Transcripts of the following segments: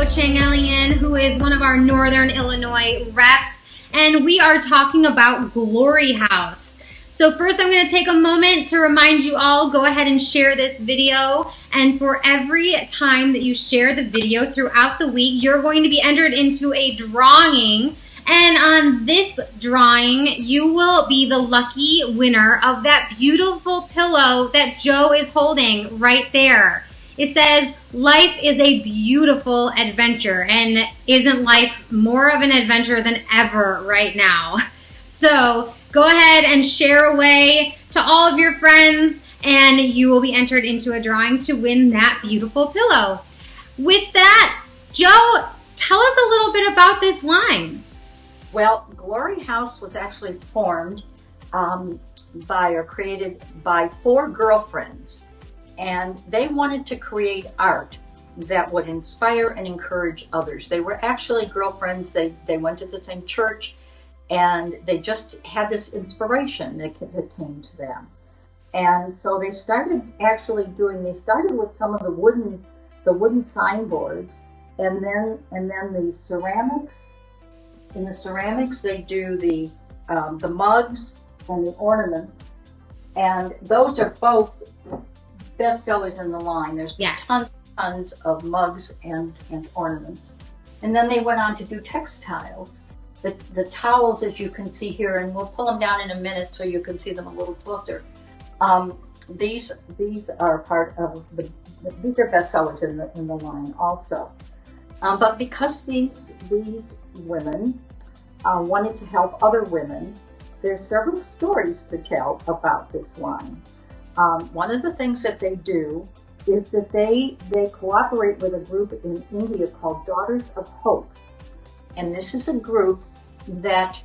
Changelian, who is one of our Northern Illinois reps, and we are talking about Glory House. So first I'm going to take a moment to remind you all, go ahead and share this video, and for every time that you share the video throughout the week, you're going to be entered into a drawing, and on this drawing, you will be the lucky winner of that beautiful pillow that Joe is holding right there. It says, life is a beautiful adventure, and isn't life more of an adventure than ever right now? So go ahead and share away to all of your friends, and you will be entered into a drawing to win that beautiful pillow. With that, Joe, tell us a little bit about this line. Well, Glory House was actually formed created by 4 girlfriends. And they wanted to create art that would inspire and encourage others. They were actually girlfriends. They went to the same church, and they just had this inspiration that came to them. And so they started they started with some of the wooden signboards, and then the ceramics. In the ceramics, they do the mugs and the ornaments, and those are both bestsellers in the line. There's tons of mugs and ornaments. And then they went on to do textiles. The towels, as you can see here, and we'll pull them down in a minute so you can see them a little closer. These are part of these are bestsellers in the line also. But because these women wanted to help other women, there's several stories to tell about this line. One of the things that they do is that they cooperate with a group in India called Daughters of Hope. And this is a group that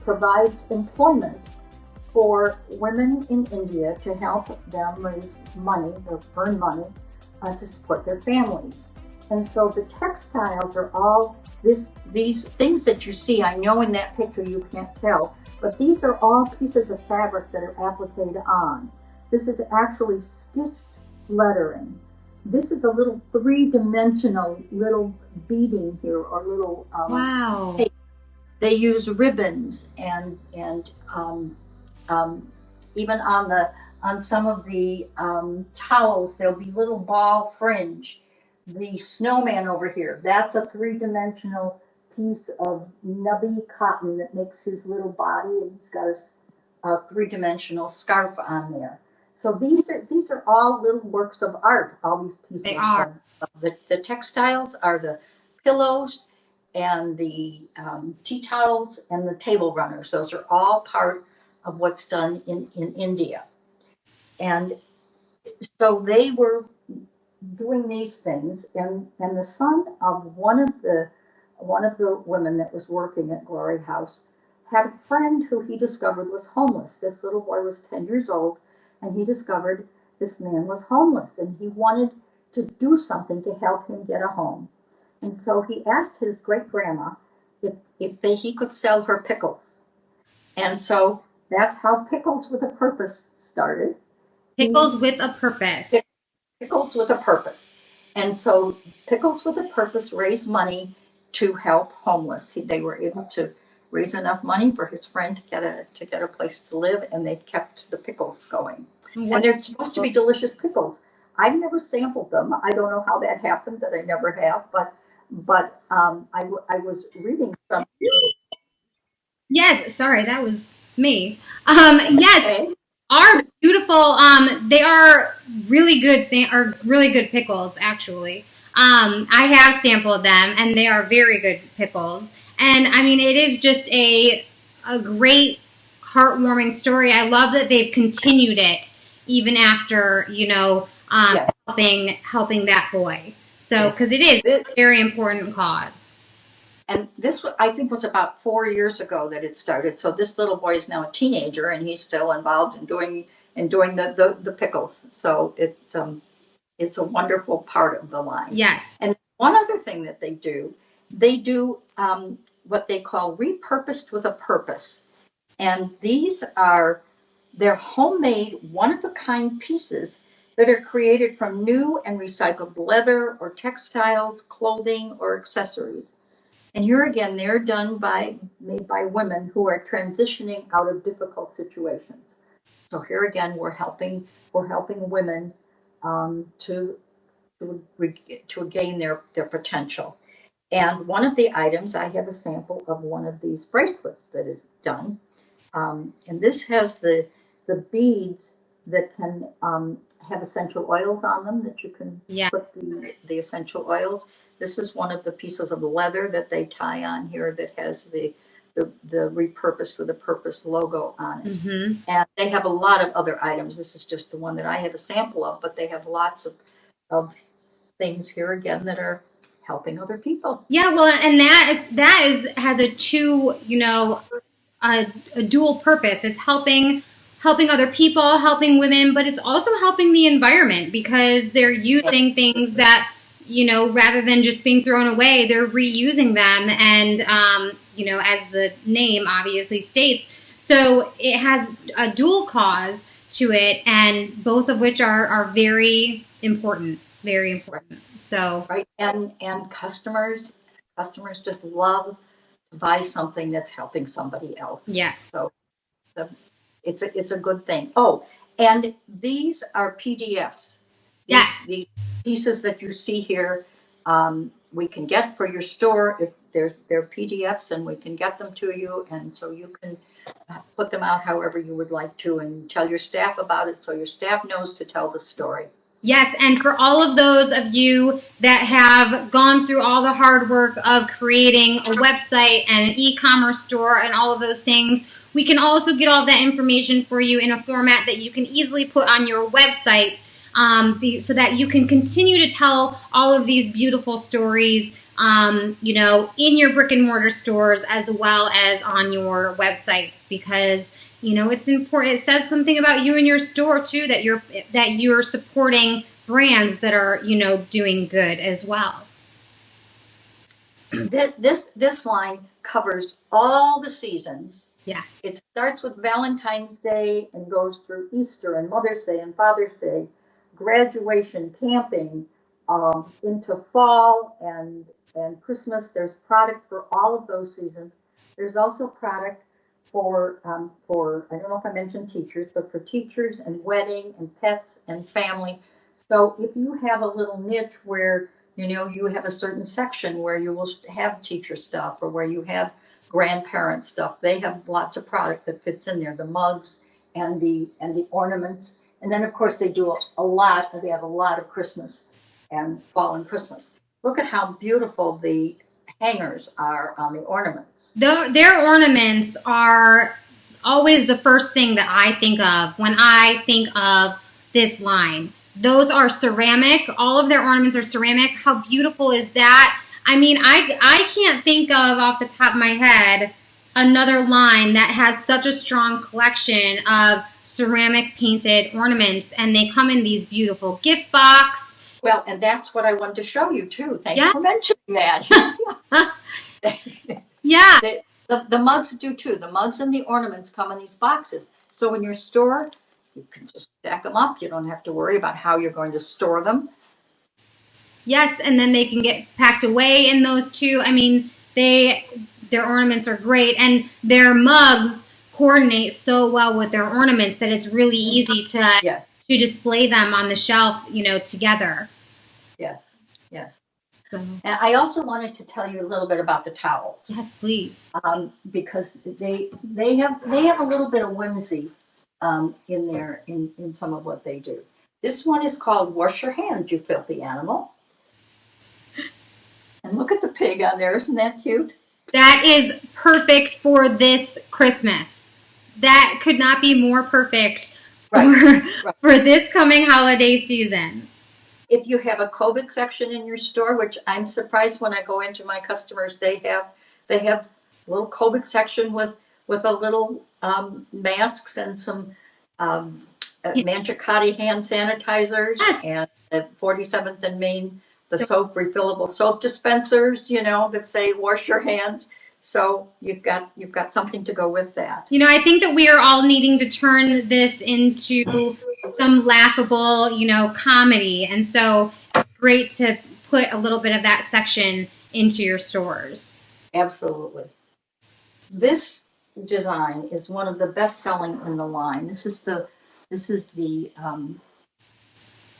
provides employment for women in India to help them raise money or earn money to support their families. And so the textiles are all these things that you see. I know in that picture you can't tell, but these are all pieces of fabric that are appliqued on. This is actually stitched lettering. This is a little 3-dimensional little beading here, or little tape. They use ribbons and even on some of the towels there'll be little ball fringe. The snowman over here, that's a 3-dimensional piece of nubby cotton that makes his little body, and he's got a 3-dimensional scarf on there. So these are all little works of art. All these pieces. They are. The textiles are the pillows and the tea towels and the table runners. Those are all part of what's done in India. And so they were doing these things, and the son of one of the women that was working at Glory House had a friend who he discovered was homeless. This little boy was 10 years old, and he discovered this man was homeless, and he wanted to do something to help him get a home. And so he asked his great-grandma if he could sell her pickles. And so that's how Pickles with a Purpose started. Pickles with a Purpose. Pickles with a Purpose. And so Pickles with a Purpose raised money to help homeless. They were able to raise enough money for his friend to get a place to live, and they kept the pickles going. And they're supposed to be delicious pickles. I've never sampled them. I don't know how that happened, that I never have, but I was reading some. Yes, sorry, that was me. Yes. Okay. Are beautiful. They are really good pickles, actually. I have sampled them, and they are very good pickles. And I mean, it is just a great, heartwarming story. I love that they've continued it even after, yes, helping that boy. So, because it is a very important cause. And this, I think, was about 4 years ago that it started. So this little boy is now a teenager, and he's still involved in doing the pickles. So it's a wonderful part of the line. Yes. And one other thing that they do what they call repurposed with a purpose. And they're homemade, one-of-a-kind pieces that are created from new and recycled leather or textiles, clothing, or accessories. And here again, they're made by women who are transitioning out of difficult situations. So here again, we're helping women to gain their potential. And one of the items, I have a sample of one of these bracelets that is done. And this has the beads that can have essential oils on them, that you can put the essential oils. This is one of the pieces of leather that they tie on here that has the repurposed for the purpose logo on it. Mm-hmm. And they have a lot of other items. This is just the one that I have a sample of, but they have lots of things here again that are helping other people. Yeah, well, and has a a dual purpose. It's helping other people, helping women, but it's also helping the environment because they're using things that, rather than just being thrown away, they're reusing them. And, as the name obviously states, so it has a dual cause to it, and both of which are very important, very important. So, right. And customers just love to buy something that's helping somebody else. Yes. So it's a good thing. Oh, and these are PDFs. These pieces that you see here, we can get for your store if they're PDFs, and we can get them to you, and so you can put them out however you would like to, and tell your staff about it so your staff knows to tell the story. Yes, and for all of those of you that have gone through all the hard work of creating a website and an e-commerce store and all of those things, we can also get all that information for you in a format that you can easily put on your website, so that you can continue to tell all of these beautiful stories, in your brick and mortar stores as well as on your websites, because it's important. It says something about you and your store too, that you're supporting brands that are doing good as well. This line covers all the seasons. Yes. It starts with Valentine's Day and goes through Easter and Mother's Day and Father's Day, graduation, camping, into fall and Christmas. There's product for all of those seasons. There's also product for I don't know if I mentioned teachers, but for teachers and wedding and pets and family. So if you have a little niche where you have a certain section where you will have teacher stuff, or where you have grandparent stuff, they have lots of product that fits in there, the mugs and the ornaments. And then of course they have a lot of Christmas and fall and Christmas. Look at how beautiful the hangers are on the ornaments. Their ornaments are always the first thing that I think of when I think of this line. Those are ceramic. All of their ornaments are ceramic. How beautiful is that? I mean, I can't think of off the top of my head another line that has such a strong collection of ceramic painted ornaments, and they come in these beautiful gift box. Well, and that's what I wanted to show you too. Thanks for mentioning that. Yeah. The mugs do too. The mugs and the ornaments come in these boxes. So in your store, you can just stack them up. You don't have to worry about how you're going to store them. Yes, and then they can get packed away in those too. I mean, their ornaments are great, and their mugs coordinate so well with their ornaments that it's really easy to display them on the shelf, together. Yes. So. And I also wanted to tell you a little bit about the towels. Yes, please. Because they have a little bit of whimsy in there in some of what they do. This one is called "Wash Your Hands, You Filthy Animal." And look at the pig on there. Isn't that cute? That is perfect for this Christmas. That could not be more perfect for this coming holiday season. If you have a COVID section in your store, which I'm surprised when I go into my customers, they have a little COVID section with a little masks and some Mangiacotti hand sanitizers, and at 47th and Main, the refillable soap dispensers, that say "Wash your hands." So you've got something to go with that. I think that we are all needing to turn this into some laughable, comedy. And so it's great to put a little bit of that section into your stores. Absolutely. This design is one of the best selling in the line. This is the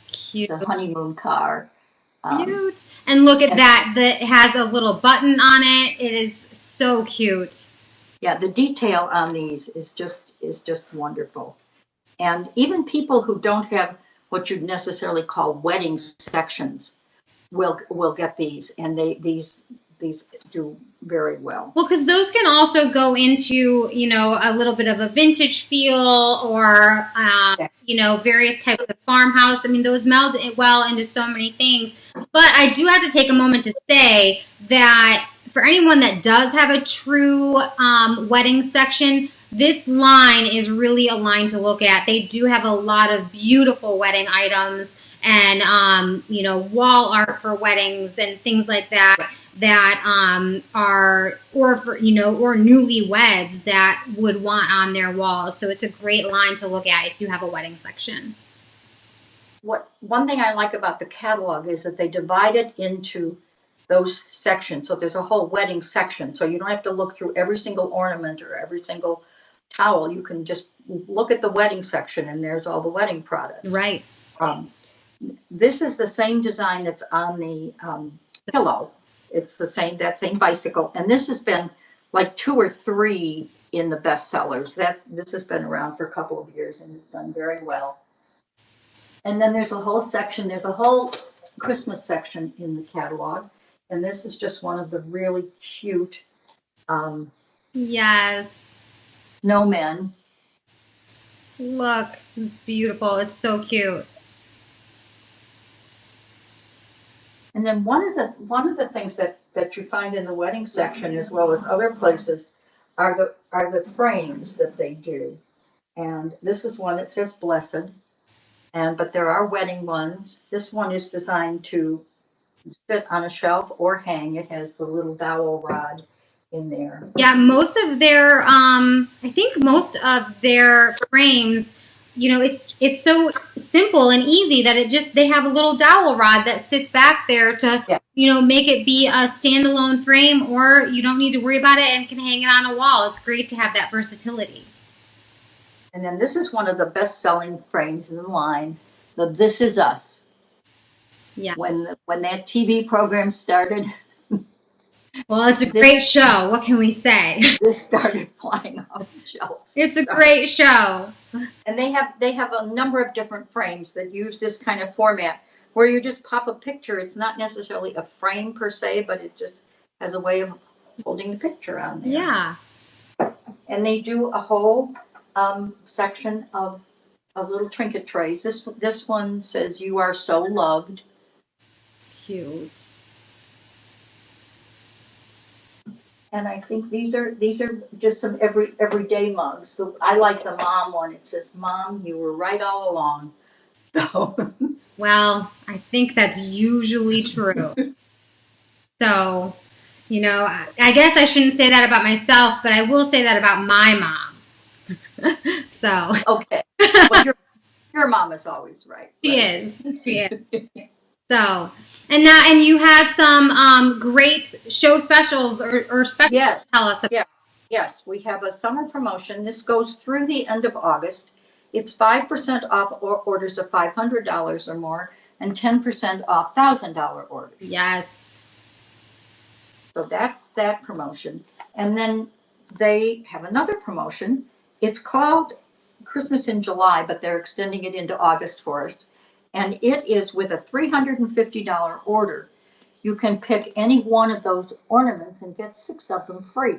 Cute. honeymoon car. Cute. And look at that. That has a little button on it. It is so cute. Yeah, the detail on these is just wonderful. And even people who don't have what you'd necessarily call wedding sections will get these, and these do very well. Well, because those can also go into, a little bit of a vintage feel, or, various types of farmhouse. I mean, those meld well into so many things. But I do have to take a moment to say that for anyone that does have a true wedding section, this line is really a line to look at. They do have a lot of beautiful wedding items and, wall art for weddings and things like that are, or newlyweds that would want on their walls. So it's a great line to look at if you have a wedding section. One thing I like about the catalog is that they divide it into those sections. So there's a whole wedding section. So you don't have to look through every single ornament or every single towel. You can just look at the wedding section, and there's all the wedding product. Right. This is the same design that's on the pillow. It's that same bicycle, and this has been like 2 or 3 in the bestsellers. This has been around for a couple of years and has done very well. And then there's a whole Christmas section in the catalog, and this is just one of the really cute yes, snowmen. Look, it's beautiful. It's so cute. And then one of the things that you find in the wedding section, as well as other places, are the frames that they do. And this is one that says blessed, but there are wedding ones. This one is designed to sit on a shelf or hang. It has the little dowel rod in there. Yeah, most of their frames, it's so simple and easy that they have a little dowel rod that sits back there to, make it be a standalone frame, or you don't need to worry about it and can hang it on a wall. It's great to have that versatility. And then this is one of the best-selling frames in the line, the This Is Us. Yeah. When that TV program started. Well, it's a great show. What can we say? This started flying off the shelves. It's a great show. And they have a number of different frames that use this kind of format where you just pop a picture. It's not necessarily a frame per se, but it just has a way of holding the picture on there. Yeah. And they do a whole section of little trinket trays. This one says "You Are So Loved." Cute. And I think these are just some everyday mugs. I like the mom one. It says, "Mom, you were right all along." So. Well, I think that's usually true. So, I guess I shouldn't say that about myself, but I will say that about my mom. So. Okay. Well, your mom is always right. She is. So, and you have some great show specials or specials. Yes. Tell us about. Yeah. Yes, we have a summer promotion. This goes through the end of August. It's 5% off orders of $500 or more, and 10% off $1,000 orders. Yes. So that's that promotion. And then they have another promotion. It's called Christmas in July, but they're extending it into August for us. And it is with a $350 order. You can pick any one of those ornaments and get 6 of them free.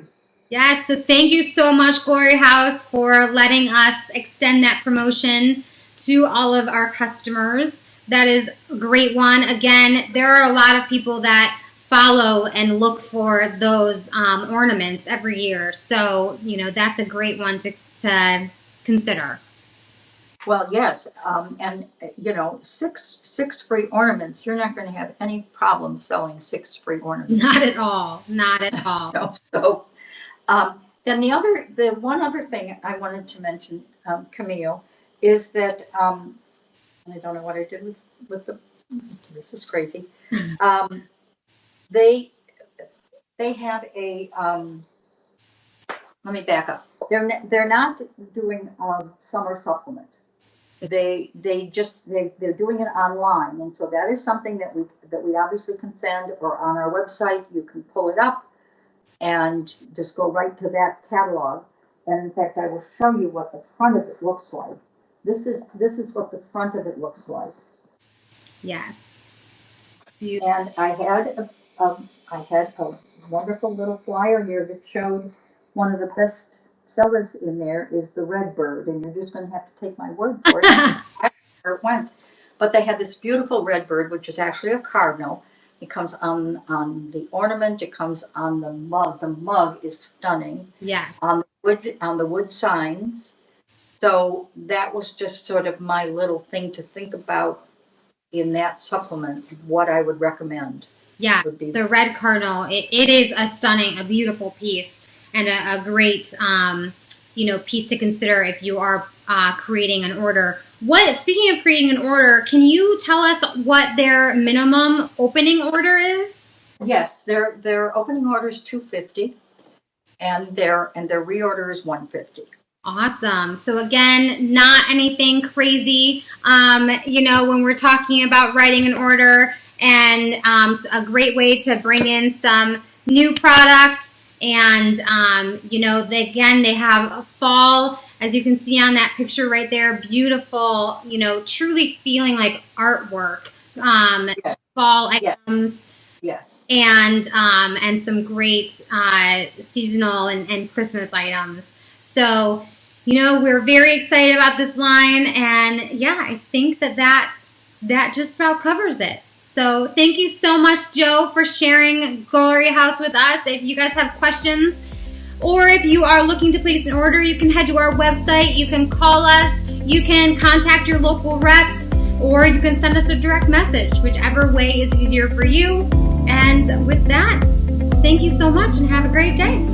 Yes, so thank you so much, Glory House, for letting us extend that promotion to all of our customers. That is a great one. Again, there are a lot of people that follow and look for those ornaments every year. So, that's a great one to consider. Well, yes, and 6 free ornaments. You're not going to have any problem selling 6 free ornaments. Not at all. Not at all. No, so, then the one other thing I wanted to mention, Camille, is that, and I don't know what I did with the, this is crazy. They have a, let me back up. They're not doing a summer supplement. They're doing it online, and so that is something that we obviously can send, or on our website you can pull it up and just go right to that catalog. And in fact, I will show you what the front of it looks like. This is what the front of it looks like. Yes. And I had a wonderful little flyer here that showed one of the best sellers in there is the Redbird, and you're just going to have to take my word for it. Where it went. But they had this beautiful Redbird, which is actually a cardinal. It comes on the ornament. It comes on the mug. The mug is stunning. Yes. On the wood signs. So that was just sort of my little thing to think about in that supplement. What I would recommend. Yeah, the red cardinal. It is a beautiful piece, and a great piece to consider if you are creating an order. Speaking of creating an order, can you tell us what their minimum opening order is? Yes, their opening order is $250, and their reorder is $150. Awesome. So again, not anything crazy. When we're talking about writing an order, and a great way to bring in some new product. And they have a fall. As you can see on that picture right there, beautiful, truly feeling like artwork, Yes. fall items. Yes. And some great seasonal and Christmas items. So, we're very excited about this line, and yeah, I think that just about covers it. So thank you so much, Joe, for sharing Glory House with us. If you guys have questions, or if you are looking to place an order, you can head to our website. You can call us. You can contact your local reps, or you can send us a direct message, whichever way is easier for you. And with that, thank you so much and have a great day.